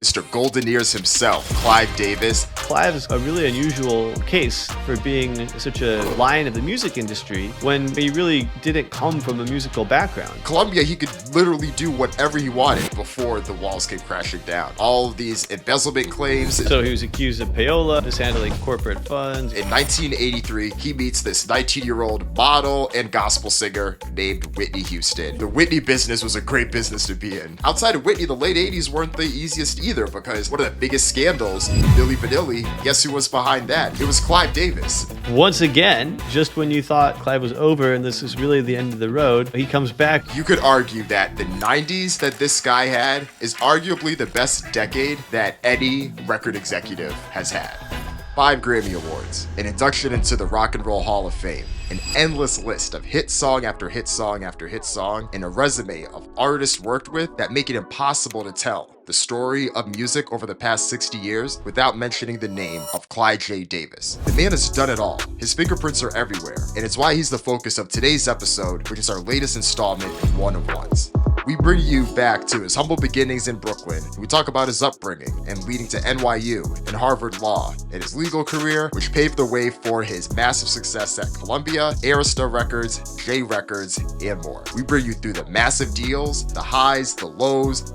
Mr. Golden Ears himself, Clive Davis. Clive is a really unusual case for being such a lion of the music industry when he really didn't come from a musical background. Columbia, he could literally do whatever he wanted before the walls came crashing down. All of these embezzlement claims. So he was accused of payola, mishandling corporate funds. In 1983, he meets this 19-year-old model and gospel singer named Whitney Houston. The Whitney business was a great business to be in. Outside of Whitney, the late 80s weren't the easiest either, because one of the biggest scandals, Milli Vanilli, guess who was behind that? It was Clive Davis. Once again, just when you thought Clive was over and this is really the end of the road, he comes back. You could argue that the 90s that this guy had is arguably the best decade that any record executive has had. 5 Grammy Awards, an induction into the Rock and Roll Hall of Fame, an endless list of hit song after hit song after hit song, and a resume of artists worked with that make it impossible to tell the story of music over the past 60 years without mentioning the name of Clive J. Davis. The man has done it all. His fingerprints are everywhere, and it's why he's the focus of today's episode, which is our latest installment in One of Ones. We bring you back to his humble beginnings in Brooklyn. We talk about his upbringing and leading to NYU and Harvard Law, and his legal career, which paved the way for his massive success at Columbia, Arista Records, J Records, and more. We bring you through the massive deals, the highs, the lows,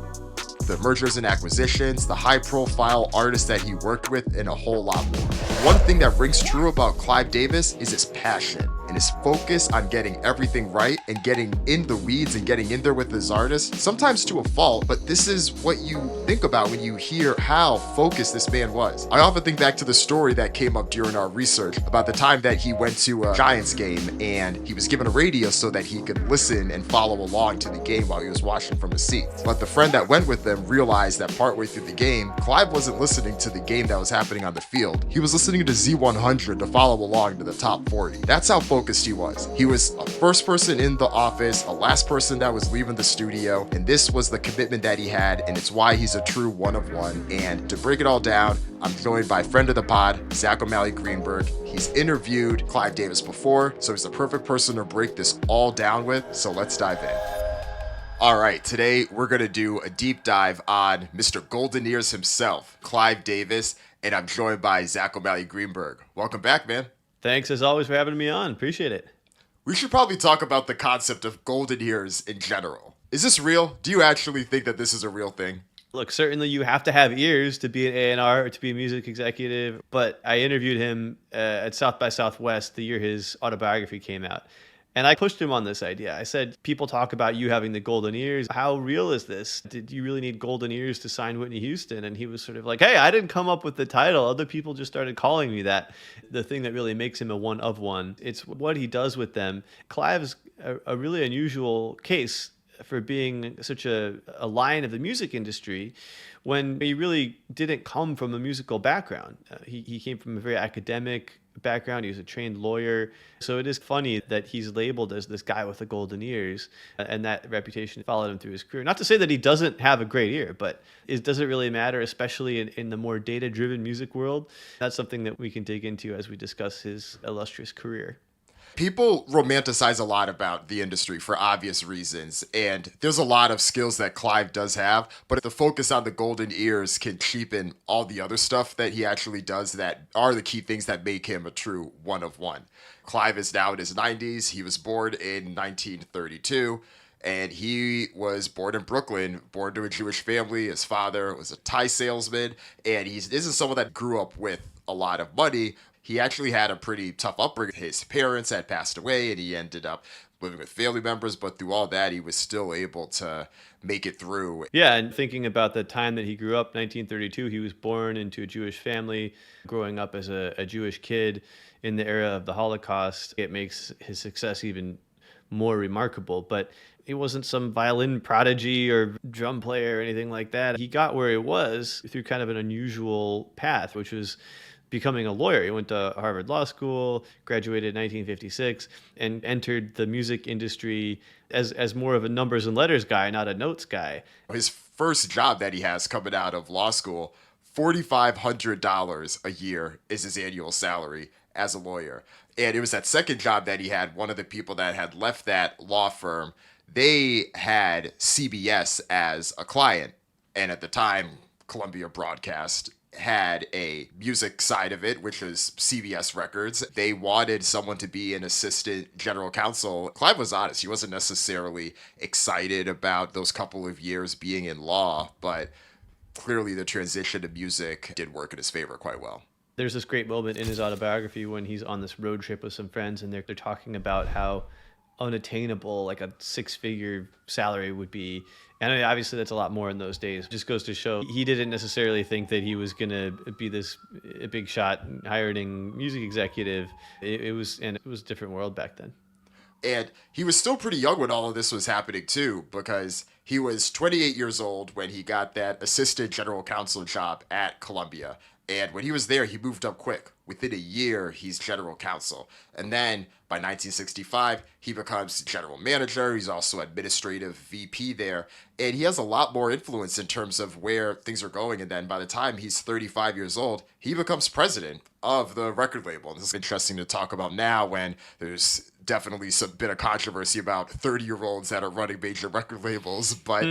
the mergers and acquisitions, the high-profile artists that he worked with, and a whole lot more. One thing that rings true about Clive Davis is his passion and his focus on getting everything right and getting in the weeds and getting in there with his artists, sometimes to a fault, but this is what you think about when you hear how focused this man was. I often think back to the story that came up during our research about the time that he went to a Giants game and he was given a radio so that he could listen and follow along to the game while he was watching from his seat. But the friend that went with them realized that partway through the game, Clive wasn't listening to the game that was happening on the field. He was listening to Z100 to follow along to the top 40. That's how focused he was. He was a first person in the office, a last person that was leaving the studio, and this was the commitment that he had, and it's why he's a true one of one. And to break it all down, I'm joined by friend of the pod, Zack O'Malley Greenburg. He's interviewed Clive Davis before, so he's the perfect person to break this all down with, so let's dive in. All right, today we're going to do a deep dive on Mr. Golden Ears himself, Clive Davis, and I'm joined by Zack O'Malley Greenburg. Welcome back, man. Thanks as always for having me on. Appreciate it. We should probably talk about the concept of golden ears in general. Is this real? Do you actually think that this is a real thing? Look, certainly you have to have ears to be an A&R or to be a music executive, but I interviewed him at South by Southwest the year his autobiography came out. And I pushed him on this idea. I said, people talk about you having the golden ears. How real is this? Did you really need golden ears to sign Whitney Houston? And he was sort of like, hey, I didn't come up with the title. Other people just started calling me that. The thing that really makes him a one of one, it's what he does with them. Clive's a really unusual case for being such a lion of the music industry when he really didn't come from a musical background. He came from a very academic background. He was a trained lawyer. So it is funny that he's labeled as this guy with the golden ears, and that reputation followed him through his career. Not to say that he doesn't have a great ear, but does it really matter, especially in the more data-driven music world? That's something that we can dig into as we discuss his illustrious career. People romanticize a lot about the industry for obvious reasons, and there's a lot of skills that Clive does have, but the focus on the golden ears can cheapen all the other stuff that he actually does that are the key things that make him a true one of one. Clive is now in his 90s. He was born in 1932. And he was born in Brooklyn, born to a Jewish family. His father was a tie salesman, and he isn't someone that grew up with a lot of money. He actually had a pretty tough upbringing. His parents had passed away, and he ended up living with family members. But through all that, he was still able to make it through. Yeah, and thinking about the time that he grew up, 1932, he was born into a Jewish family, growing up as a Jewish kid in the era of the Holocaust. It makes his success even more remarkable. But he wasn't some violin prodigy or drum player or anything like that. He got where he was through kind of an unusual path, which was becoming a lawyer. He went to Harvard Law School, graduated in 1956, and entered the music industry as more of a numbers and letters guy, not a notes guy. His first job that he has coming out of law school, $4,500 a year is his annual salary as a lawyer. And it was that second job that he had, one of the people that had left that law firm, they had CBS as a client. And at the time, Columbia broadcast had a music side of it, which was CBS Records. They wanted someone to be an assistant general counsel. Clive was honest. He wasn't necessarily excited about those couple of years being in law, but clearly the transition to music did work in his favor quite well. There's this great moment in his autobiography when he's on this road trip with some friends, and they're talking about how unattainable like a six-figure salary would be. And I mean, obviously that's a lot more in those days. It just goes to show he didn't necessarily think that he was going to be this big shot hiring music executive. It was a different world back then. And he was still pretty young when all of this was happening too, because he was 28 years old when he got that assistant general counsel job at Columbia. And when he was there, he moved up quick. Within a year, he's general counsel. And then by 1965, he becomes general manager. He's also administrative VP there. And he has a lot more influence in terms of where things are going. And then by the time he's 35 years old, he becomes president of the record label. And this is interesting to talk about now when there's definitely some bit of controversy about 30-year-olds that are running major record labels. But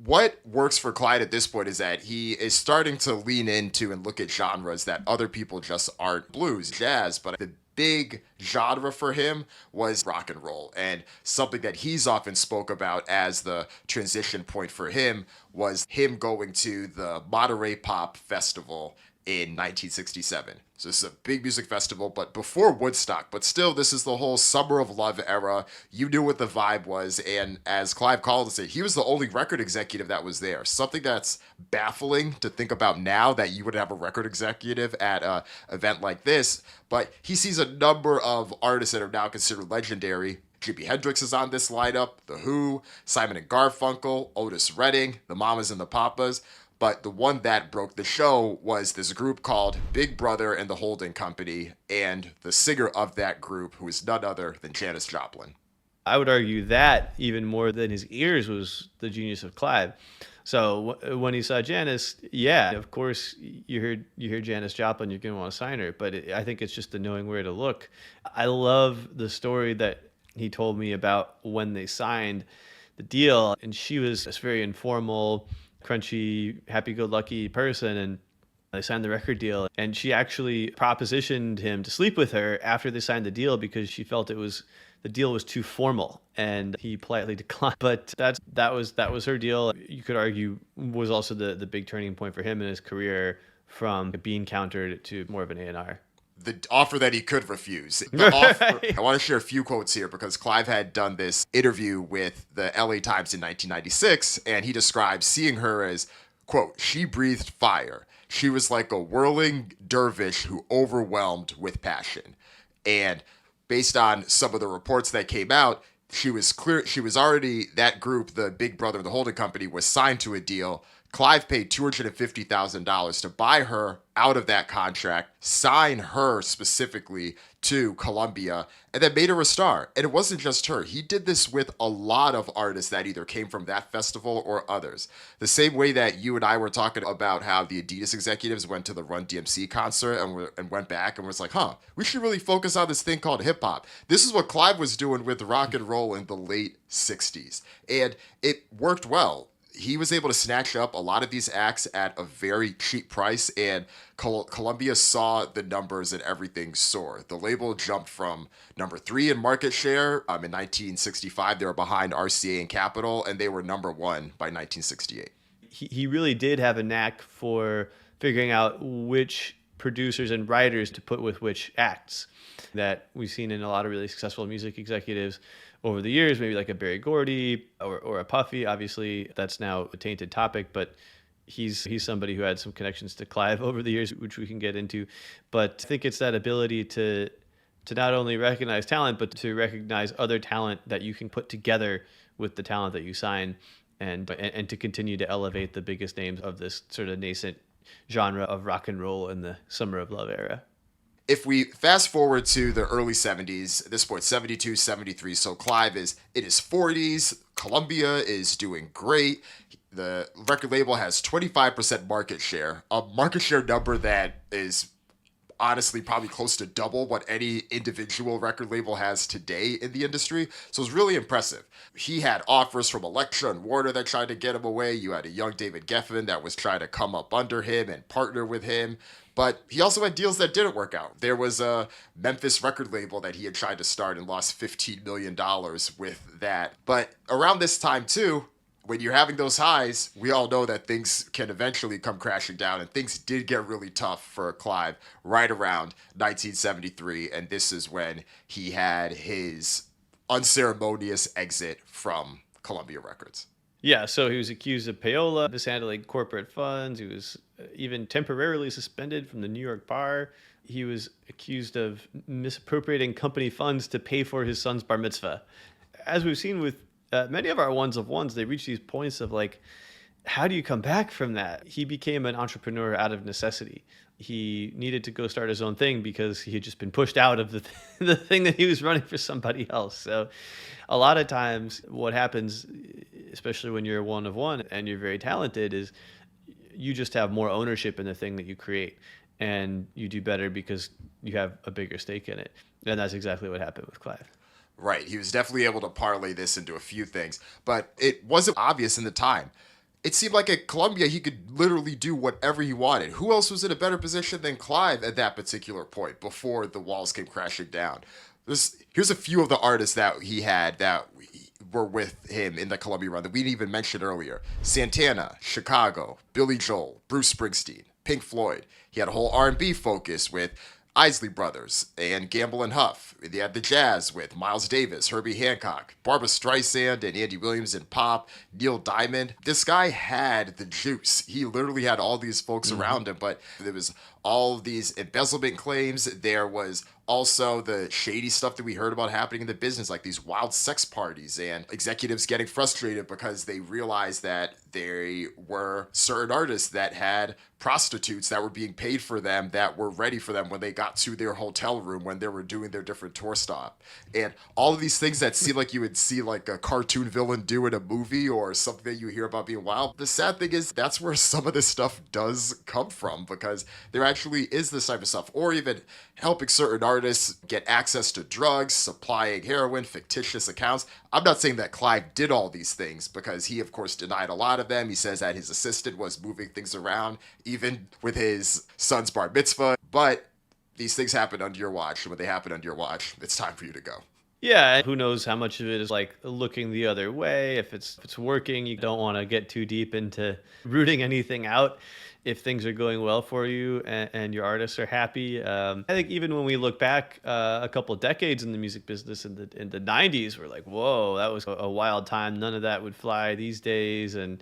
what works for Clyde at this point is that he is starting to lean into and look at genres that other people just aren't. Blues, jazz, but the big genre for him was rock and roll. And something that he's often spoke about as the transition point for him was him going to the Monterey Pop Festival in 1967. So this is a big music festival, but before Woodstock. But still, this is the whole Summer of Love era. You knew what the vibe was. And as Clive Collins said, he was the only record executive that was there. Something that's baffling to think about now, that you would have a record executive at an event like this. But he sees a number of artists that are now considered legendary. Jimi Hendrix is on this lineup, The Who, Simon and Garfunkel, Otis Redding, the Mamas and the Papas. But the one that broke the show was this group called Big Brother and the Holding Company, and the singer of that group, who is none other than Janis Joplin. I would argue that even more than his ears was the genius of Clive. So when he saw Janis, yeah, of course you hear Janis Joplin, you're going to want to sign her. But I think it's just the knowing where to look. I love the story that he told me about when they signed the deal, and she was this very informal, crunchy, happy-go-lucky person, and they signed the record deal. And she actually propositioned him to sleep with her after they signed the deal because she felt the deal was too formal, and he politely declined. But that was her deal. You could argue was also the big turning point for him in his career, from being countered to more of an A&R. The offer that he could refuse. The offer, I want to share a few quotes here because Clive had done this interview with the LA Times in 1996, and he describes seeing her as, quote, "She breathed fire. She was like a whirling dervish who overwhelmed with passion." And based on some of the reports that came out, she was already, that group, the Big Brother, the holding company, was signed to a deal. Clive paid $250,000 to buy her out of that contract, sign her specifically to Columbia, and then made her a star. And it wasn't just her. He did this with a lot of artists that either came from that festival or others. The same way that you and I were talking about how the Adidas executives went to the Run DMC concert and went back and was like, we should really focus on this thing called hip hop. This is what Clive was doing with rock and roll in the late 60s. And it worked well. He was able to snatch up a lot of these acts at a very cheap price, and Columbia saw the numbers and everything soar. The label jumped from number 3 in market share. In 1965, they were behind RCA and Capitol, and they were number 1 by 1968. He really did have a knack for figuring out which producers and writers to put with which acts, that we've seen in a lot of really successful music executives over the years, maybe like a Berry Gordy or a Puffy. Obviously, that's now a tainted topic, but he's somebody who had some connections to Clive over the years, which we can get into. But I think it's that ability to not only recognize talent, but to recognize other talent that you can put together with the talent that you sign, and to continue to elevate the biggest names of this sort of nascent genre of rock and roll in the Summer of Love era. If we fast forward to the early 70s, at this point, 72, 73, so Clive is in his 40s, Columbia is doing great. The record label has 25% market share, a market share number that is honestly probably close to double what any individual record label has today in the industry. So it's really impressive. He had offers from Elektra and Warner that tried to get him away. You had a young David Geffen that was trying to come up under him and partner with him. But he also had deals that didn't work out. There was a Memphis record label that he had tried to start and lost $15 million with that. But around this time, too, when you're having those highs, we all know that things can eventually come crashing down, and things did get really tough for Clive right around 1973, and this is when he had his unceremonious exit from Columbia Records. Yeah, so he was accused of payola, mishandling corporate funds. He was even temporarily suspended from the New York bar. He was accused of misappropriating company funds to pay for his son's bar mitzvah. As we've seen with many of our ones of ones, they reach these points of like, how do you come back from that? He became an entrepreneur out of necessity. He needed to go start his own thing because he had just been pushed out of the thing that he was running for somebody else. So a lot of times what happens, especially when you're a one of one and you're very talented, is you just have more ownership in the thing that you create, and you do better because you have a bigger stake in it. And that's exactly what happened with Clive. Right. He was definitely able to parlay this into a few things, but it wasn't obvious in the time. It seemed like at Columbia, he could literally do whatever he wanted. Who else was in a better position than Clive at that particular point before the walls came crashing down? Here's a few of the artists that he had that were with him in the Columbia run that we didn't even mention earlier. Santana, Chicago, Billy Joel, Bruce Springsteen, Pink Floyd. He had a whole R&B focus with Isley Brothers and Gamble and Huff. They had the jazz with Miles Davis, Herbie Hancock, Barbra Streisand and Andy Williams in pop, Neil Diamond. This guy had the juice. He literally had all these folks around him, but there was all these embezzlement claims. There was also the shady stuff that we heard about happening in the business, like these wild sex parties and executives getting frustrated because they realized that there were certain artists that had prostitutes that were being paid for them that were ready for them when they got to their hotel room when they were doing their different tour stop. And all of these things that seem like you would see like a cartoon villain do in a movie or something that you hear about being wild. The sad thing is that's where some of this stuff does come from, because there actually is this type of stuff, or even helping certain artists get access to drugs, supplying heroin, fictitious accounts. I'm not saying that Clive did all these things, because he, of course, denied a lot of them. He says that his assistant was moving things around, even with his son's bar mitzvah. But these things happen under your watch. And when they happen under your watch, it's time for you to go. Yeah, who knows how much of it is like looking the other way. If it's working, you don't want to get too deep into rooting anything out. If things are going well for you and your artists are happy, I think even when we look back a couple of decades in the music business in the 90s, we're like, whoa, that was a wild time. None of that would fly these days, and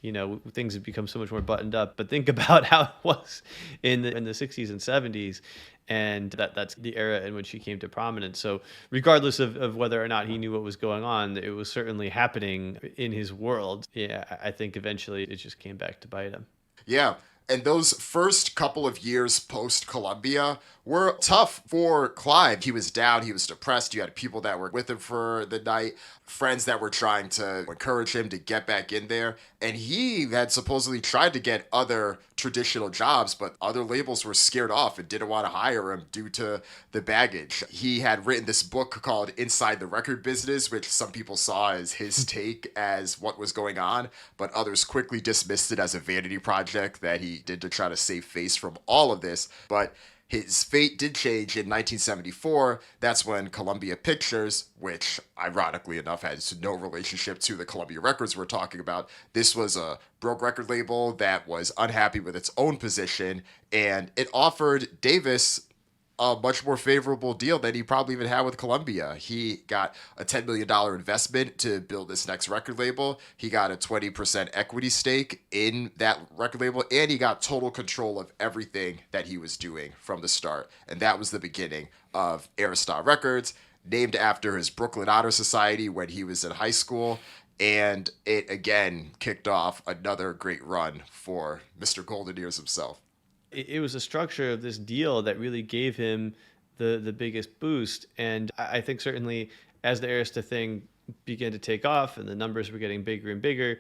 things have become so much more buttoned up. But think about how it was in the 60s and 70s. And that's the era in which he came to prominence. So regardless of whether or not he knew what was going on, it was certainly happening in his world. Yeah, I think eventually it just came back to bite him. Yeah. And those first couple of years post Columbia were tough for Clive. He was down, he was depressed. You had people that were with him for the night, friends that were trying to encourage him to get back in there. And he had supposedly tried to get other traditional jobs, but other labels were scared off and didn't want to hire him due to the baggage. He had written this book called Inside the Record Business, which some people saw as his take as what was going on, but others quickly dismissed it as a vanity project that he did to try to save face from all of this. But his fate did change in 1974. That's when Columbia Pictures, which ironically enough has no relationship to the Columbia Records we're talking about, this was a broke record label that was unhappy with its own position, and it offered Davis a much more favorable deal than he probably even had with Columbia. He got a $10 million investment to build this next record label. He got a 20% equity stake in that record label, and he got total control of everything that he was doing from the start. And that was the beginning of Arista Records, named after his Brooklyn Honor Society when he was in high school. And it again kicked off another great run for Mr. Golden Ears himself. It was the structure of this deal that really gave him the biggest boost. And I think certainly as the Arista thing began to take off and the numbers were getting bigger and bigger,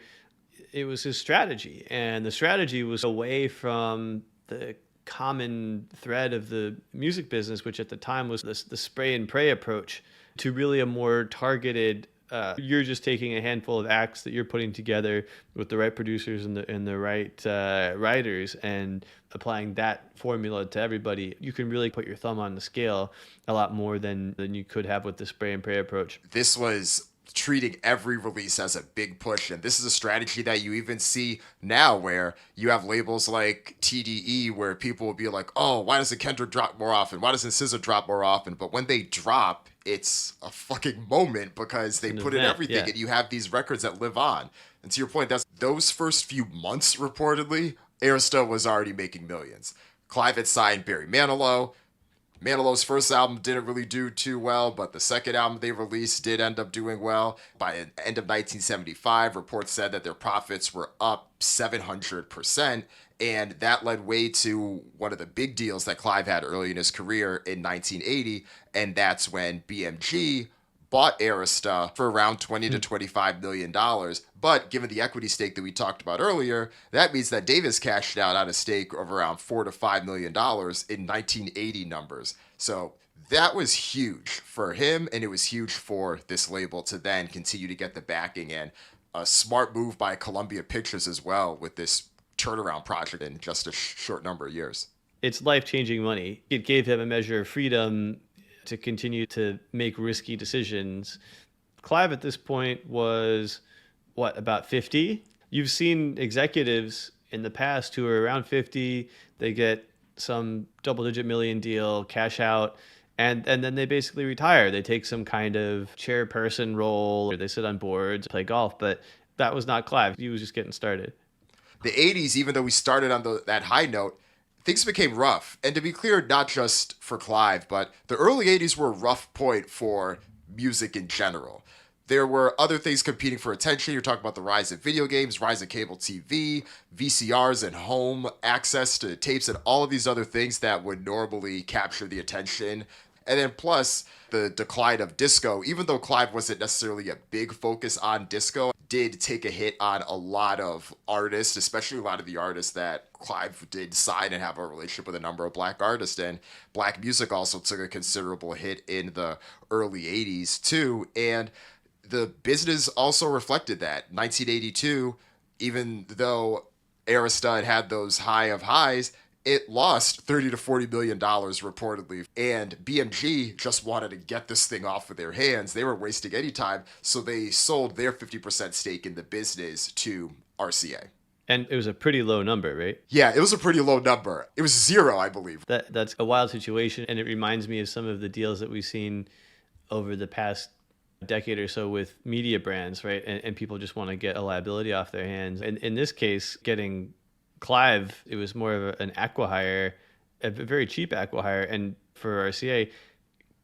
it was his strategy. And the strategy was away from the common thread of the music business, which at the time was the spray and pray approach, to really a more targeted, you're just taking a handful of acts that you're putting together with the right producers and the right writers and applying that formula to everybody. You can really put your thumb on the scale a lot more than you could have with the spray and pray approach. This was treating every release as a big push, and this is a strategy that you even see now where you have labels like TDE where people will be like, oh, why doesn't Kendrick drop more often, why doesn't SZA drop more often? But when they drop, it's a fucking moment because they put in everything, and you have these records that live on. And to your point, that's those first few months reportedly, Arista was already making millions. Clive had signed Barry Manilow. Manilow's first album didn't really do too well, but the second album they released did end up doing well. By the end of 1975, reports said that their profits were up 700%, and that led way to one of the big deals that Clive had early in his career in 1980, and that's when BMG bought Arista for around $20 to $25 million. But given the equity stake that we talked about earlier, that means that Davis cashed out on a stake of around $4 to $5 million in 1980 numbers. So that was huge for him, and it was huge for this label to then continue to get the backing, and a smart move by Columbia Pictures as well with this turnaround project in just a short number of years. It's life-changing money. It gave him a measure of freedom to continue to make risky decisions. Clive at this point was, about 50? You've seen executives in the past who are around 50, they get some double-digit million deal, cash out, and then they basically retire. They take some kind of chairperson role, or they sit on boards, play golf, but that was not Clive. He was just getting started. The 80s, even though we started on that high note, things became rough. And to be clear, not just for Clive, but the early 80s were a rough point for music in general. There were other things competing for attention. You're talking about the rise of video games, rise of cable TV, VCRs and home access to tapes, and all of these other things that would normally capture the attention. And then plus the decline of disco, even though Clive wasn't necessarily a big focus on disco, did take a hit on a lot of artists, especially a lot of the artists that Clive did sign and have a relationship with a number of black artists. And black music also took a considerable hit in the early 80s too. And the business also reflected that. 1982, even though Arista had those high of highs, it lost $30 to $40 million reportedly. And BMG just wanted to get this thing off of their hands. They were wasting any time, so they sold their 50% stake in the business to RCA. And it was a pretty low number, right? Yeah, it was a pretty low number. It was 0, I believe. That's a wild situation, and it reminds me of some of the deals that we've seen over the past decade or so with media brands, right? And people just want to get a liability off their hands. And in this case, getting Clive, it was more of an acqui-hire, a very cheap acqui-hire. And for RCA,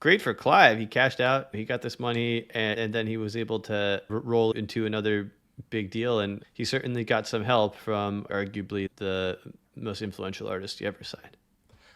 great for Clive. He cashed out, he got this money, and then he was able to roll into another big deal. And he certainly got some help from arguably the most influential artist he ever signed.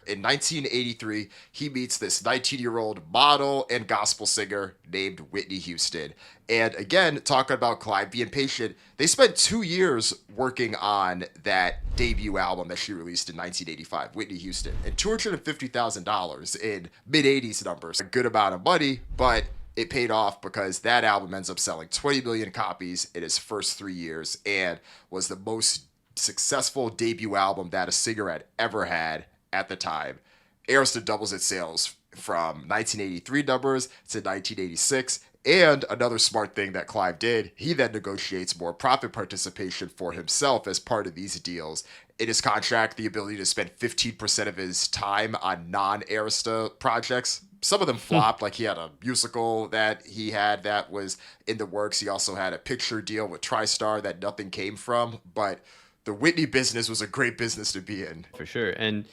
In 1983, he meets this 19-year-old model and gospel singer named Whitney Houston. And again, talking about Clive being patient, they spent 2 years working on that debut album that she released in 1985, Whitney Houston, and $250,000 in mid-80s numbers. A good amount of money, but it paid off because that album ends up selling 20 million copies in its first 3 years and was the most successful debut album that a singer had ever had at the time. Arista doubles its sales from 1983 numbers to 1986. And another smart thing that Clive did, he then negotiates more profit participation for himself as part of these deals. In his contract, the ability to spend 15% of his time on non-Arista projects. Some of them flopped, like he had a musical that he had that was in the works. He also had a picture deal with TriStar that nothing came from. But the Whitney business was a great business to be in. For sure. And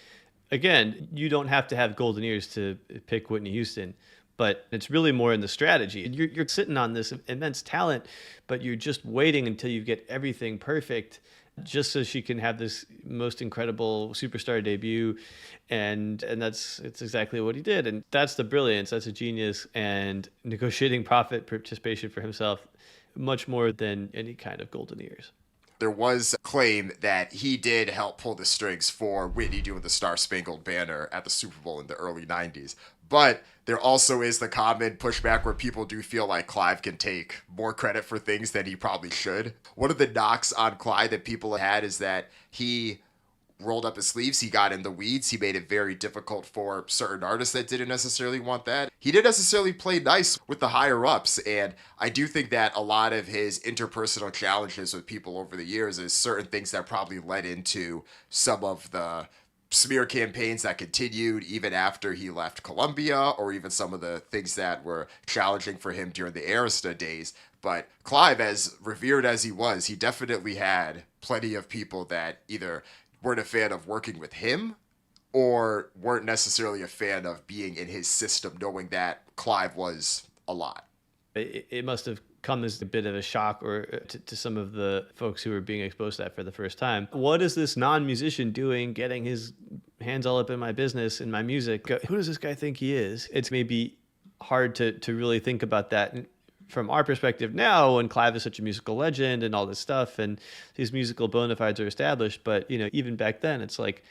again, you don't have to have golden ears to pick Whitney Houston, but it's really more in the strategy. You're sitting on this immense talent, but you're just waiting until you get everything perfect just so she can have this most incredible superstar debut. And it's exactly what he did. And that's the brilliance. That's a genius. And negotiating profit participation for himself much more than any kind of golden ears. There was claim that he did help pull the strings for Whitney doing the Star Spangled Banner at the Super Bowl in the early 90s. But there also is the common pushback where people do feel like Clive can take more credit for things than he probably should. One of the knocks on Clive that people had is that he rolled up his sleeves, he got in the weeds, he made it very difficult for certain artists that didn't necessarily want that. He didn't necessarily play nice with the higher ups, and I do think that a lot of his interpersonal challenges with people over the years is certain things that probably led into some of the smear campaigns that continued even after he left Columbia, or even some of the things that were challenging for him during the Arista days. But Clive, as revered as he was, he definitely had plenty of people that either weren't a fan of working with him or weren't necessarily a fan of being in his system, knowing that Clive was a lot. It must have come as a bit of a shock or to some of the folks who were being exposed to that for the first time. What is this non-musician doing, getting his hands all up in my business, in my music? Who does this guy think he is? It's maybe hard to really think about that from our perspective now, when Clive is such a musical legend and all this stuff and his musical bona fides are established. But, even back then it's like,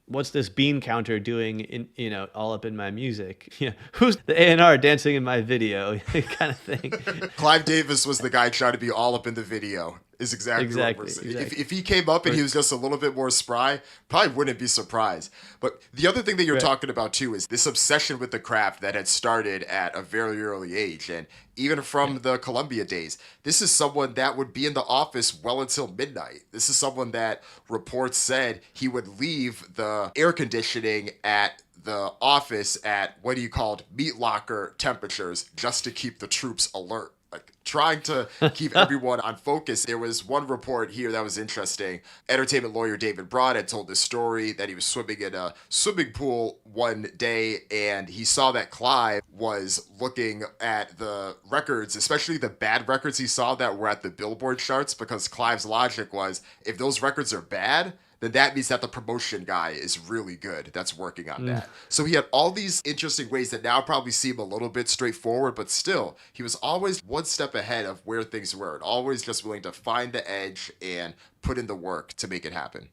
what's this bean counter doing in, all up in my music? Who's the A&R dancing in my video kind of thing. Clive Davis was the guy trying to be all up in the video. Is exactly what we're saying. Exactly. If he came up and he was just a little bit more spry, probably wouldn't be surprised. But the other thing that you're talking about too is this obsession with the craft that had started at a very early age. And even from the Columbia days, this is someone that would be in the office well until midnight. This is someone that reports said he would leave the air conditioning at the office at what he called meat locker temperatures just to keep the troops alert. Like trying to keep everyone on focus. There was one report here that was interesting. Entertainment lawyer David Broad had told this story that he was swimming in a swimming pool one day and he saw that Clive was looking at the records, especially the bad records he saw that were at the Billboard charts, because Clive's logic was, if those records are bad, then that means that the promotion guy is really good that's working on that. So he had all these interesting ways that now probably seem a little bit straightforward, but still, he was always one step ahead of where things were and always just willing to find the edge and put in the work to make it happen.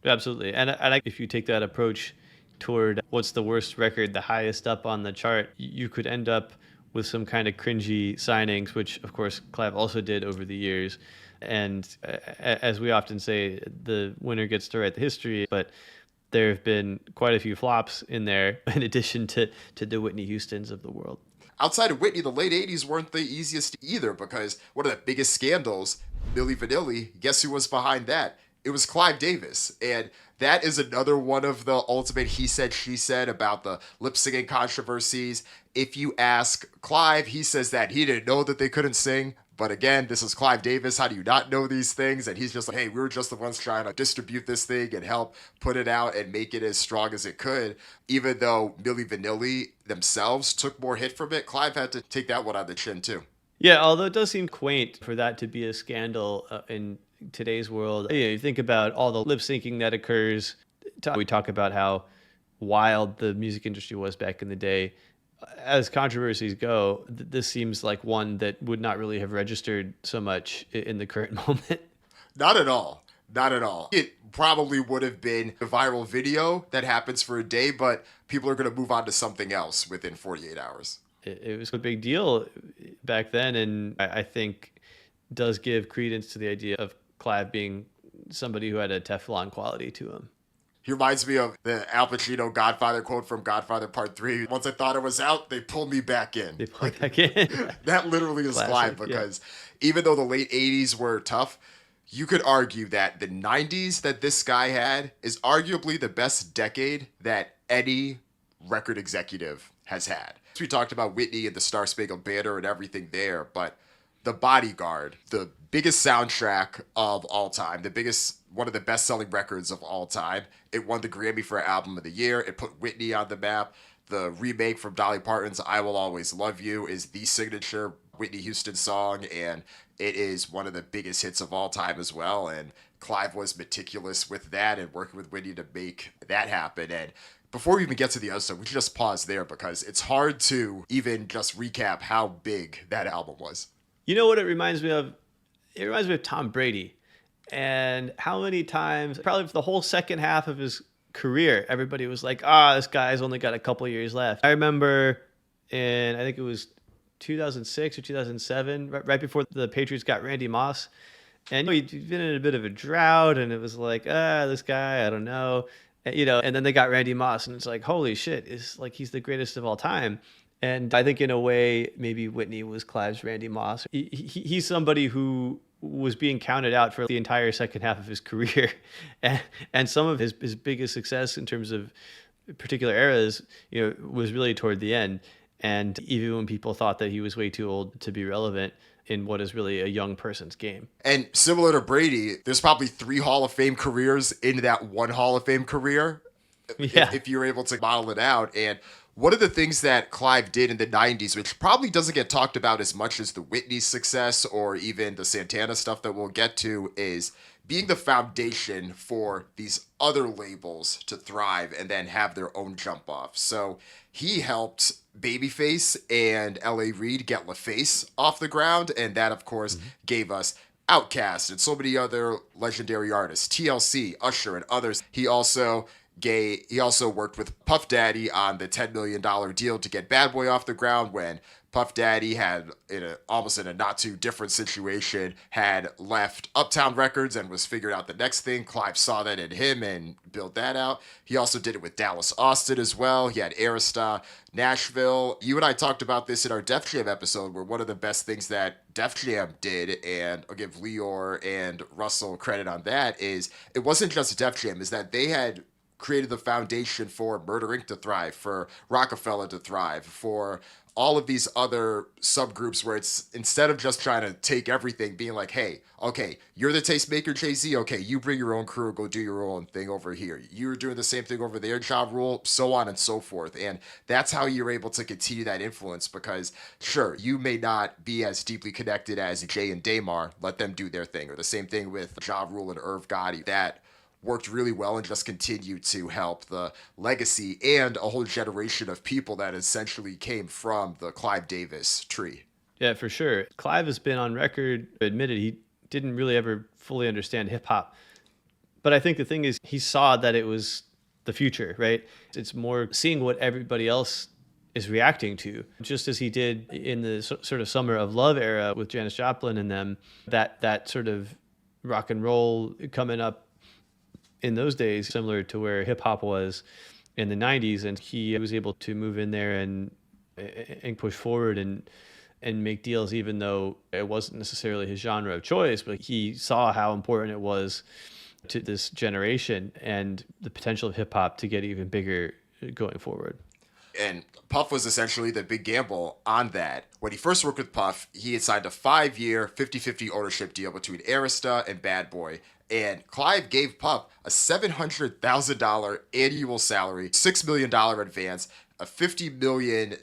Absolutely. And if you take that approach toward what's the worst record, the highest up on the chart, you could end up with some kind of cringy signings, which of course Clive also did over the years. And as we often say, the winner gets to write the history, but there have been quite a few flops in there, in addition to the Whitney Houstons of the world. Outside of Whitney, the late 80s weren't the easiest either, because one of the biggest scandals, Milli Vanilli, guess who was behind that? It was Clive Davis. And that is another one of the ultimate he said, she said about the lip singing controversies. If you ask Clive, he says that he didn't know that they couldn't sing. But again, this is Clive Davis. How do you not know these things? And he's just like, hey, we were just the ones trying to distribute this thing and help put it out and make it as strong as it could. Even though Milli Vanilli themselves took more hit from it, Clive had to take that one on the chin too. Yeah, although it does seem quaint for that to be a scandal in today's world. You think about all the lip syncing that occurs. We talk about how wild the music industry was back in the day. As controversies go, this seems like one that would not really have registered so much in the current moment. Not at all. Not at all. It probably would have been a viral video that happens for a day, but people are going to move on to something else within 48 hours. It was a big deal back then, and I think does give credence to the idea of Clive being somebody who had a Teflon quality to him. He reminds me of the Al Pacino Godfather quote from Godfather Part 3. Once I thought it was out, they pulled me back in. They pulled back in. That literally is Classic, Clive, because even though the late 80s were tough, you could argue that the 90s that this guy had is arguably the best decade that any record executive has had. We talked about Whitney and the Star Spangled Banner and everything there, but The Bodyguard, the biggest soundtrack of all time, one of the best-selling records of all time. It won the Grammy for Album of the Year. It put Whitney on the map. The remake from Dolly Parton's I Will Always Love You is the signature Whitney Houston song, and it is one of the biggest hits of all time as well. And Clive was meticulous with that and working with Whitney to make that happen. And before we even get to the other stuff, we should just pause there, because it's hard to even just recap how big that album was. You know what it reminds me of? It reminds me of Tom Brady. And how many times, probably for the whole second half of his career, everybody was like, this guy's only got a couple years left. I remember I think it was 2006 or 2007, right before the Patriots got Randy Moss. And he'd been in a bit of a drought, and it was like, this guy, I don't know. And then they got Randy Moss, and it's like, holy shit, it's like he's the greatest of all time. And I think in a way, maybe Whitney was Clive's Randy Moss. He's somebody who was being counted out for the entire second half of his career. And some of his biggest success in terms of particular eras, was really toward the end. And even when people thought that he was way too old to be relevant in what is really a young person's game. And similar to Brady, there's probably 3 Hall of Fame careers in that one Hall of Fame career. Yeah. If you're able to model it out. And one of the things that Clive did in the 90s, which probably doesn't get talked about as much as the Whitney success or even the Santana stuff that we'll get to, is being the foundation for these other labels to thrive and then have their own jump off. So he helped Babyface and L.A. Reid get LaFace off the ground, and that, of course, gave us Outkast and so many other legendary artists, TLC, Usher, and others. He also worked with Puff Daddy on the $10 million deal to get Bad Boy off the ground when Puff Daddy had, almost in a not too different situation, had left Uptown Records and was figuring out the next thing. Clive saw that in him and built that out. He also did it with Dallas Austin as well. He had Arista, Nashville. You and I talked about this in our Def Jam episode, where one of the best things that Def Jam did, and I'll give Leor and Russell credit on that, is it wasn't just Def Jam, is that they had created the foundation for Murder Inc. to thrive, for Rockefeller to thrive, for all of these other subgroups where it's, instead of just trying to take everything, being like, hey, okay, you're the tastemaker, Jay-Z, okay, you bring your own crew, go do your own thing over here. You're doing the same thing over there, Ja Rule, so on and so forth. And that's how you're able to continue that influence, because sure, you may not be as deeply connected as Jay and Damar, let them do their thing. Or the same thing with Ja Rule and Irv Gotti. That worked really well and just continued to help the legacy and a whole generation of people that essentially came from the Clive Davis tree. Yeah, for sure. Clive has been on record, admitted he didn't really ever fully understand hip hop. But I think the thing is, he saw that it was the future, right? It's more seeing what everybody else is reacting to, just as he did in the sort of Summer of Love era with Janis Joplin and them, that sort of rock and roll coming up in those days, similar to where hip hop was in the 90s. And he was able to move in there and push forward and make deals, even though it wasn't necessarily his genre of choice, but he saw how important it was to this generation and the potential of hip hop to get even bigger going forward. And Puff was essentially the big gamble on that. When he first worked with Puff, he had signed a 5-year 50-50 ownership deal between Arista and Bad Boy. And Clive gave Puff a $700,000 annual salary, $6 million advance, a $50 million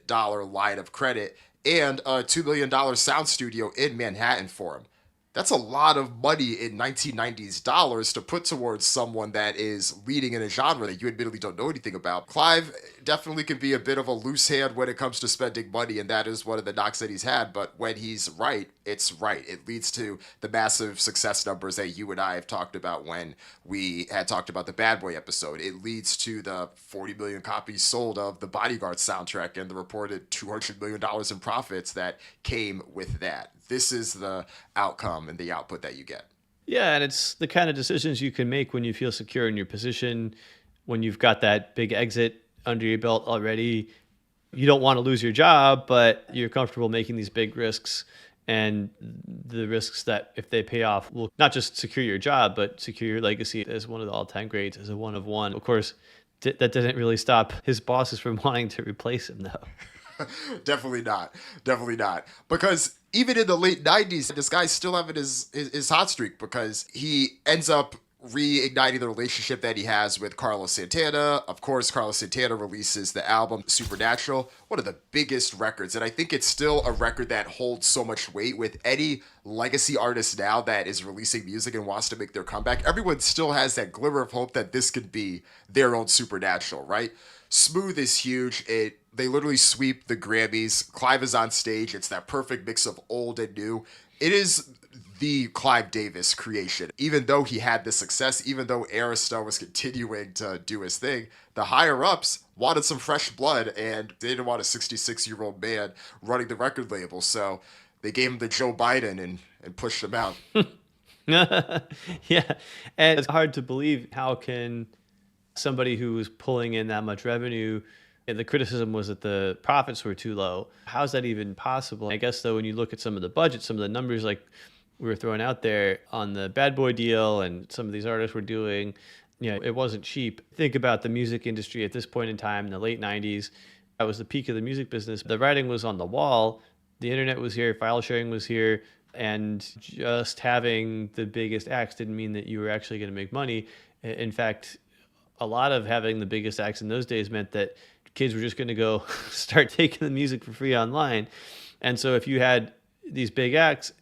line of credit, and a $2 million sound studio in Manhattan for him. That's a lot of money in 1990s dollars to put towards someone that is leading in a genre that you admittedly don't know anything about. Clive definitely can be a bit of a loose hand when it comes to spending money, and that is one of the knocks that he's had. But when he's right, it's right. It leads to the massive success numbers that you and I have talked about when we had talked about the Bad Boy episode. It leads to the 40 million copies sold of the Bodyguard soundtrack and the reported $200 million in profits that came with that. This is the outcome and the output that you get. Yeah, and it's the kind of decisions you can make when you feel secure in your position, when you've got that big exit under your belt already. You don't want to lose your job, but you're comfortable making these big risks, and the risks that, if they pay off, will not just secure your job, but secure your legacy as one of the all-time greats, as a one of one. Of course, that didn't really stop his bosses from wanting to replace him, though. Definitely not. Definitely not. Because even in the late 90s, this guy's still having his hot streak, because he ends up reigniting the relationship that he has with Carlos Santana. Of course, Carlos Santana releases the album Supernatural, one of the biggest records. And I think it's still a record that holds so much weight with any legacy artist now that is releasing music and wants to make their comeback. Everyone still has that glimmer of hope that this could be their own Supernatural, right? Smooth is huge. They literally sweep the Grammys. Clive is on stage. It's that perfect mix of old and new. It is the Clive Davis creation. Even though he had this success, even though Arista was continuing to do his thing, the higher ups wanted some fresh blood, and they didn't want a 66-year-old man running the record label. So they gave him the Joe Biden and pushed him out. Yeah. And it's hard to believe, how can somebody who was pulling in that much revenue, and the criticism was that the profits were too low. How's that even possible? I guess, though, when you look at some of the budget, some of the numbers like we were throwing out there on the Bad Boy deal and some of these artists were doing, it wasn't cheap. Think about the music industry at this point in time, in the late 90s. That was the peak of the music business. The writing was on the wall. The internet was here. File sharing was here. And just having the biggest acts didn't mean that you were actually going to make money. In fact, a lot of having the biggest acts in those days meant that kids were just going to go start taking the music for free online. And so if you had these big acts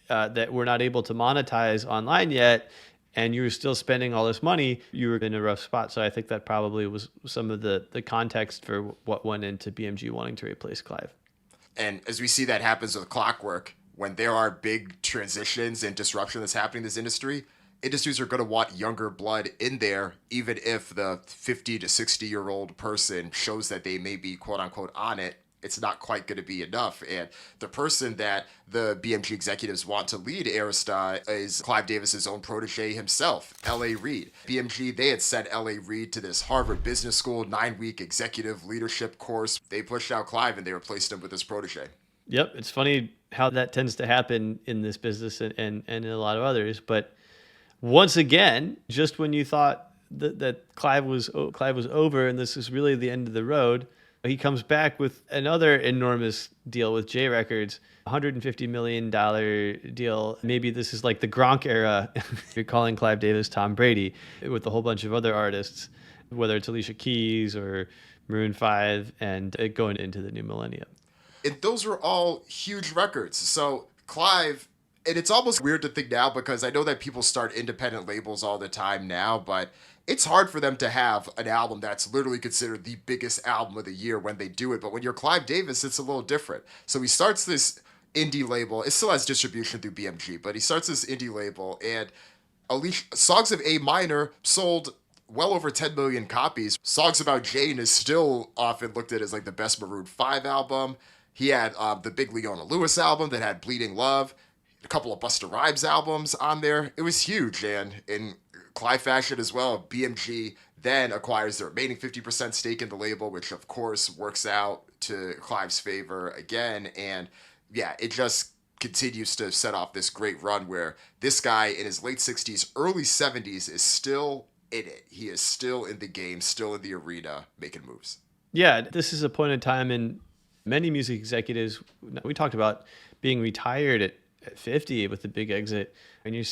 that were not able to monetize online yet, and you were still spending all this money, you were in a rough spot. So I think that probably was some of the context for what went into BMG wanting to replace Clive. And as we see that happens with Clockwork, when there are big transitions and disruption that's happening in this industry, industries are going to want younger blood in there, even if the 50 to 60-year-old person shows that they may be quote unquote on it. It's not quite going to be enough. And the person that the BMG executives want to lead Arista is Clive Davis's own protege himself, L.A. Reid. BMG, they had sent L.A. Reid to this Harvard Business School 9-week executive leadership course. They pushed out Clive and they replaced him with his protege. Yep. It's funny how that tends to happen in this business and in a lot of others. But once again, just when you thought that Clive was over and this is really the end of the road, he comes back with another enormous deal with J Records, $150 million deal. Maybe this is like the Gronk era. You're calling Clive Davis Tom Brady, with a whole bunch of other artists, whether it's Alicia Keys or Maroon 5, and going into the new millennium. And those were all huge records. So Clive, and it's almost weird to think now because I know that people start independent labels all the time now, but it's hard for them to have an album that's literally considered the biggest album of the year when they do it. But when you're Clive Davis, it's a little different. So he starts this indie label. It still has distribution through BMG, but he starts this indie label, and Songs of A Minor sold well over 10 million copies. Songs About Jane is still often looked at as like the best Maroon 5 album. He had the big Leona Lewis album that had Bleeding Love, a couple of Busta Rhymes albums on there. It was huge, and in Clive fashion as well, BMG then acquires the remaining 50% stake in the label, which of course works out to Clive's favor again. And yeah, it just continues to set off this great run where this guy in his late 60s, early 70s is still in it. He is still in the game, still in the arena, making moves. Yeah, this is a point in time in many music executives. We talked about being retired at 50 with the big exit, and you're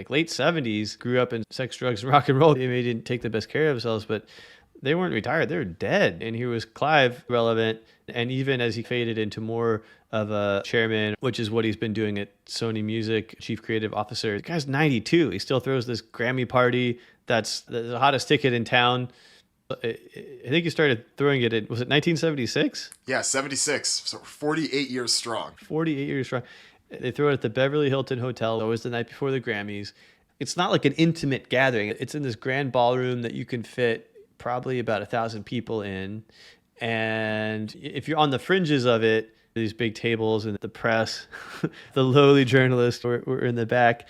late 70s, grew up in sex, drugs, and rock and roll. They maybe didn't take the best care of themselves, but they weren't retired. They were dead. And here was Clive relevant. And even as he faded into more of a chairman, which is what he's been doing at Sony Music, chief creative officer, the guy's 92. He still throws this Grammy party. That's the hottest ticket in town. I think he started throwing it in, was it 1976? Yeah, 76. So 48 years strong. 48 years strong. They throw it at the Beverly Hilton Hotel, always the night before the Grammys. It's not like an intimate gathering. It's in this grand ballroom that you can fit probably about 1,000 people in. And if you're on the fringes of it, these big tables and the press, the lowly journalists were in the back.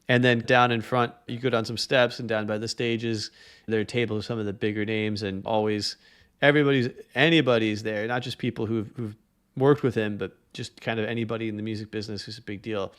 And then down in front, you go down some steps, and down by the stages, there are tables with some of the bigger names, and always anybody's there, not just people who've worked with him, but just kind of anybody in the music business who's a big deal.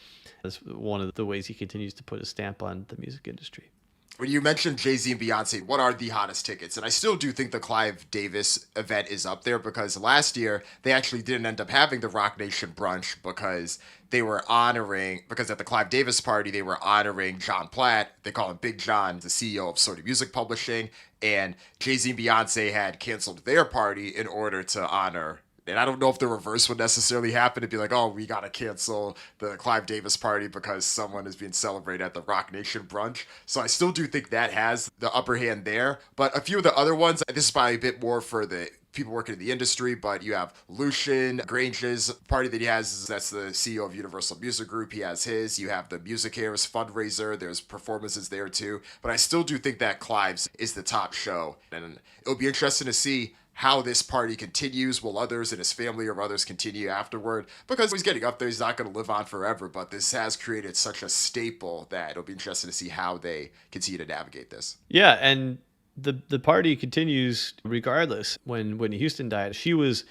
That's one of the ways he continues to put a stamp on the music industry. When you mentioned Jay-Z and Beyonce, what are the hottest tickets? And I still do think the Clive Davis event is up there, because last year they actually didn't end up having the Rock Nation brunch because at the Clive Davis party, they were honoring John Platt. They call him Big John, the CEO of Storied Music Publishing. And Jay-Z and Beyonce had canceled their party in order to honor. And I don't know if the reverse would necessarily happen, to be like, oh, we got to cancel the Clive Davis party because someone is being celebrated at the Rock Nation brunch. So I still do think that has the upper hand there. But a few of the other ones, this is probably a bit more for the people working in the industry, but you have Lucian Grange's party that he has. That's the CEO of Universal Music Group. He has his. You have the Music Heirs fundraiser. There's performances there too. But I still do think that Clive's is the top show. And it'll be interesting to see how this party continues. Will others in his family or others continue afterward? Because he's getting up there, he's not going to live on forever, but this has created such a staple that it'll be interesting to see how they continue to navigate this. Yeah, and the party continues regardless. When Whitney Houston died, she was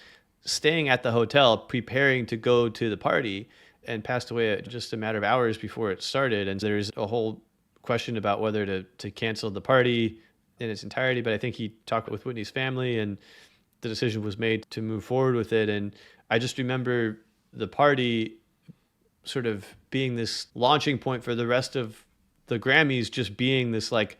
staying at the hotel preparing to go to the party and passed away just a matter of hours before it started. And there's a whole question about whether to cancel the party in its entirety, but I think he talked with Whitney's family and the decision was made to move forward with it. And I just remember the party sort of being this launching point for the rest of the Grammys, just being this like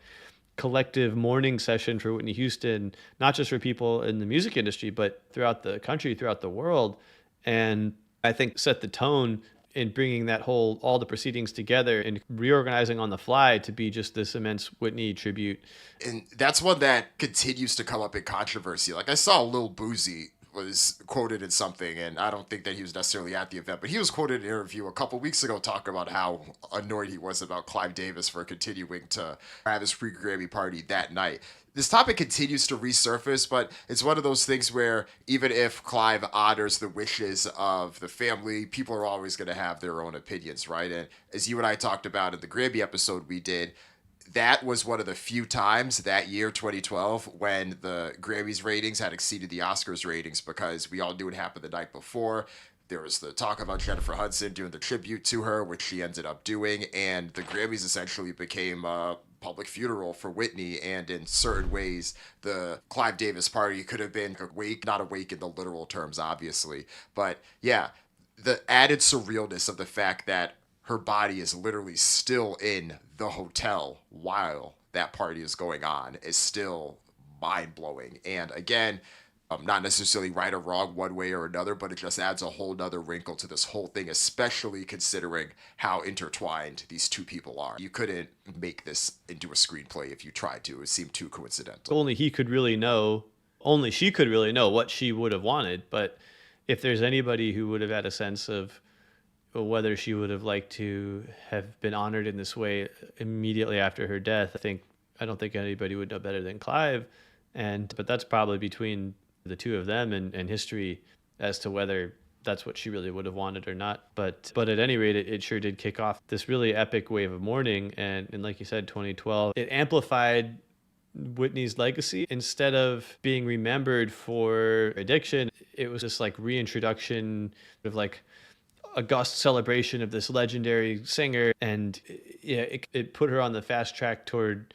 collective mourning session for Whitney Houston, not just for people in the music industry, but throughout the country, throughout the world. And I think set the tone in bringing all the proceedings together and reorganizing on the fly to be just this immense Whitney tribute. And that's one that continues to come up in controversy. Like I saw Lil Boozy was quoted in something, and I don't think that he was necessarily at the event, but he was quoted in an interview a couple weeks ago talking about how annoyed he was about Clive Davis for continuing to have his pre-Grammy party that night. This topic continues to resurface, but it's one of those things where even if Clive honors the wishes of the family, people are always going to have their own opinions, right? And as you and I talked about in the Grammy episode we did, that was one of the few times that year, 2012, when the Grammys ratings had exceeded the Oscars ratings, because we all knew what happened the night before. There was the talk about Jennifer Hudson doing the tribute to her, which she ended up doing, and the Grammys essentially became a public funeral for Whitney. And in certain ways, the Clive Davis party could have been awake, not awake in the literal terms, obviously. But yeah, the added surrealness of the fact that her body is literally still in the hotel while that party is going on is still mind-blowing. And again, not necessarily right or wrong one way or another, but it just adds a whole nother wrinkle to this whole thing, especially considering how intertwined these two people are. You couldn't make this into a screenplay if you tried to. It seemed too coincidental. Only she could really know what she would have wanted. But if there's anybody who would have had a sense of whether she would have liked to have been honored in this way immediately after her death, I don't think anybody would know better than Clive. But that's probably between the two of them and history as to whether that's what she really would have wanted or not. But at any rate, it sure did kick off this really epic wave of mourning. And like you said, 2012, it amplified Whitney's legacy. Instead of being remembered for addiction, it was just like reintroduction of like august celebration of this legendary singer. And yeah, it put her on the fast track toward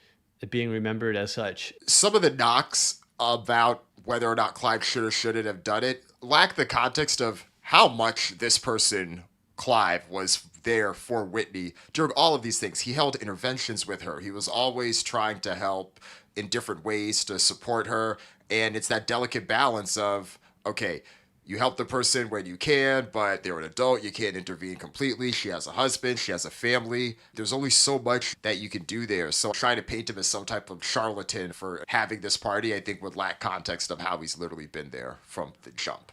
being remembered as such. Some of the knocks about whether or not Clive should or shouldn't have done it lack the context of how much this person, Clive, was there for Whitney during all of these things. He held interventions with her. He was always trying to help in different ways to support her. And it's that delicate balance of, okay, you help the person when you can, but they're an adult. You can't intervene completely. She has a husband. She has a family. There's only so much that you can do there. So trying to paint him as some type of charlatan for having this party, I think would lack context of how he's literally been there from the jump.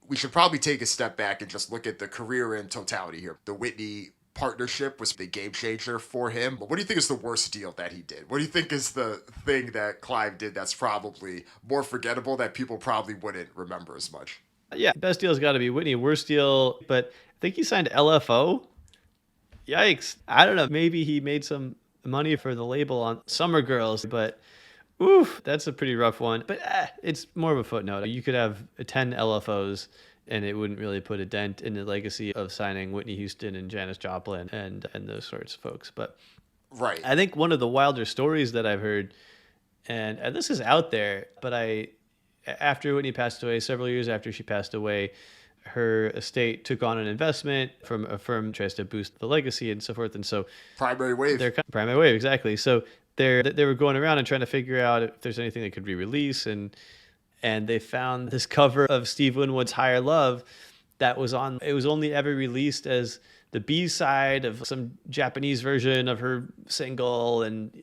We should probably take a step back and just look at the career in totality here. The Whitney partnership was the game changer for him. But what do you think is the worst deal that he did? What do you think is the thing that Clive did that's probably more forgettable that people probably wouldn't remember as much? Yeah, best deal's got to be Whitney. Worst deal, but I think he signed LFO. Yikes. I don't know. Maybe he made some money for the label on Summer Girls, but oof, that's a pretty rough one. But it's more of a footnote. You could have 10 LFOs and it wouldn't really put a dent in the legacy of signing Whitney Houston and Janis Joplin and those sorts of folks. But right, I think one of the wilder stories that I've heard, and this is out there, but after Whitney passed away, several years after she passed away, her estate took on an investment from a firm that tries to boost the legacy and so forth. And so Primary Wave, exactly. So they were going around and trying to figure out if there's anything they could re-release, and they found this cover of Steve Winwood's Higher Love that was on. It was only ever released as the B-side of some Japanese version of her single and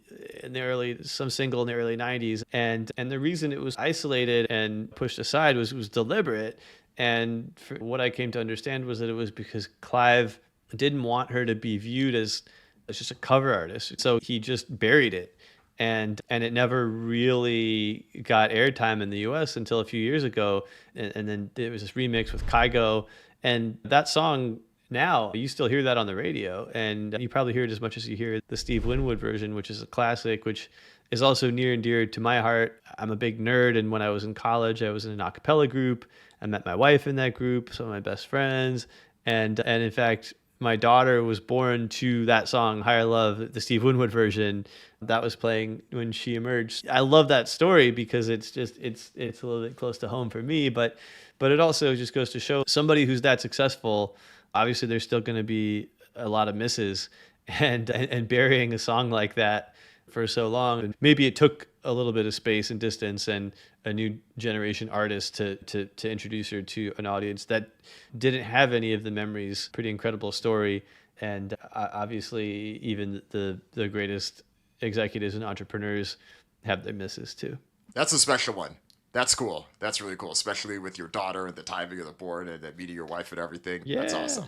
some single in the early 90s. And the reason it was isolated and pushed aside was deliberate. And for what I came to understand was that it was because Clive didn't want her to be viewed as just a cover artist. So he just buried it. And it never really got airtime in the US until a few years ago. And then there was this remix with Kygo. And that song, now you still hear that on the radio, and you probably hear it as much as you hear the Steve Winwood version, which is a classic, which is also near and dear to my heart. I'm a big nerd, and when I was in college, I was in an a cappella group. I met my wife in that group, some of my best friends, and in fact, my daughter was born to that song, Higher Love, the Steve Winwood version. That was playing when she emerged. I love that story because it's a little bit close to home for me, but it also just goes to show somebody who's that successful, obviously there's still going to be a lot of misses, and burying a song like that for so long. Maybe it took a little bit of space and distance and a new generation artist to introduce her to an audience that didn't have any of the memories. Pretty incredible story. And obviously even the greatest executives and entrepreneurs have their misses too. That's a special one. That's cool. That's really cool, especially with your daughter and the timing of the board and then meeting your wife and everything. Yeah. That's awesome.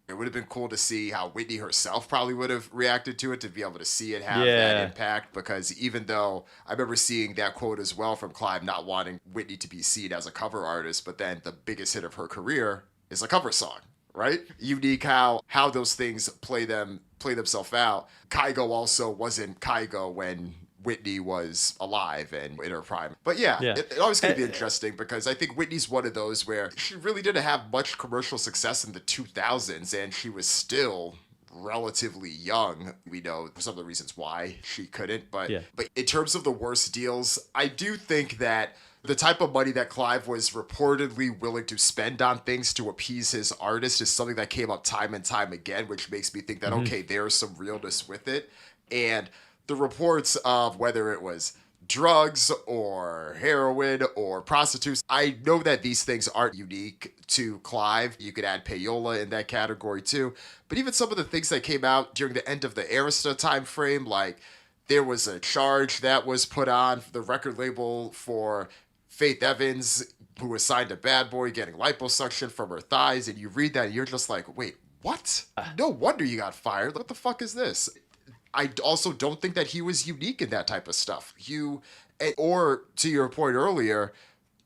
It would have been cool to see how Whitney herself probably would have reacted to it, to be able to see it have that impact. Because even though I remember seeing that quote as well from Clive, not wanting Whitney to be seen as a cover artist, but then the biggest hit of her career is a cover song, right? Unique how those things play themselves out. Kygo also wasn't Kygo when Whitney was alive and in her prime. But it always going to be interesting because I think Whitney's one of those where she really didn't have much commercial success in the 2000s, and she was still relatively young. We know some of the reasons why she couldn't, but in terms of the worst deals, I do think that the type of money that Clive was reportedly willing to spend on things to appease his artist is something that came up time and time again, which makes me think that, okay, there's some realness with it. And the reports of whether it was drugs or heroin or prostitutes, I know that these things aren't unique to Clive. You could add payola in that category too. But even some of the things that came out during the end of the Arista time frame, like there was a charge that was put on the record label for Faith Evans, who was signed to Bad Boy, getting liposuction from her thighs. And you read that and you're just like, wait, what? No wonder you got fired. What the fuck is this? I also don't think that he was unique in that type of stuff. Or to your point earlier,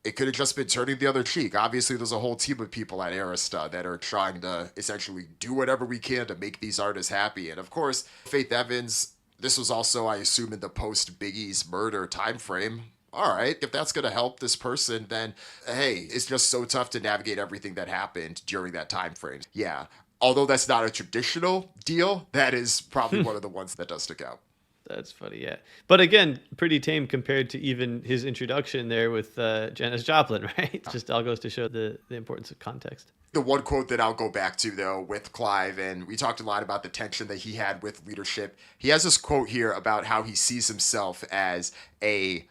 it could have just been turning the other cheek. Obviously, there's a whole team of people at Arista that are trying to essentially do whatever we can to make these artists happy. And of course, Faith Evans, this was also, I assume, in the post-Biggie's murder time frame. All right, if that's going to help this person, then hey, it's just so tough to navigate everything that happened during that time frame. Yeah. Although that's not a traditional deal, that is probably one of the ones that does stick out. That's funny, yeah. But again, pretty tame compared to even his introduction there with Janis Joplin, right? It just all goes to show the importance of context. The one quote that I'll go back to, though, with Clive, and we talked a lot about the tension that he had with leadership. He has this quote here about how he sees himself as a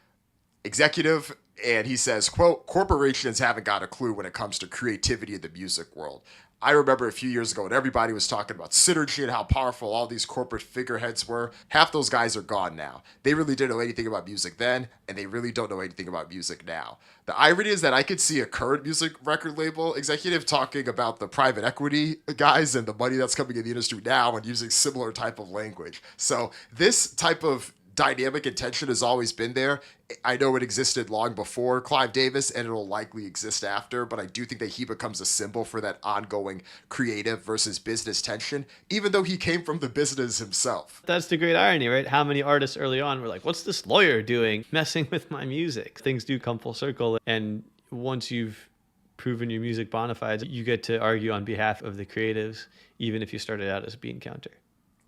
executive, and he says, quote, "Corporations haven't got a clue when it comes to creativity in the music world. I remember a few years ago when everybody was talking about synergy and how powerful all these corporate figureheads were. Half those guys are gone now. They really didn't know anything about music then, and they really don't know anything about music now." The irony is that I could see a current music record label executive talking about the private equity guys and the money that's coming in the industry now and using similar type of language. So this type of dynamic and tension has always been there. I know it existed long before Clive Davis, and it'll likely exist after, but I do think that he becomes a symbol for that ongoing creative versus business tension, even though he came from the business himself. That's the great irony, right? How many artists early on were like, what's this lawyer doing messing with my music? Things do come full circle, and once you've proven your music bona fides, you get to argue on behalf of the creatives, even if you started out as a bean counter.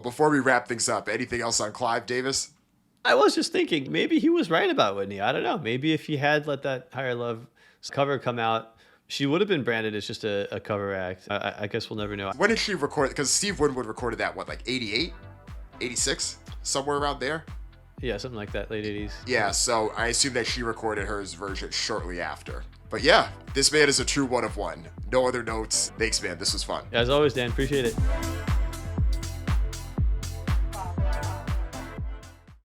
Before we wrap things up, anything else on Clive Davis? I was just thinking, maybe he was right about Whitney. I don't know. Maybe if he had let that Higher Love cover come out, she would have been branded as just a cover act. I guess we'll never know. When did she record? Because Steve Winwood recorded that, what, like 88, 86? Somewhere around there? Yeah, something like that, late 80s. Yeah, so I assume that she recorded hers version shortly after. But yeah, this man is a true one of one. No other notes. Thanks, man. This was fun. As always, Dan, appreciate it.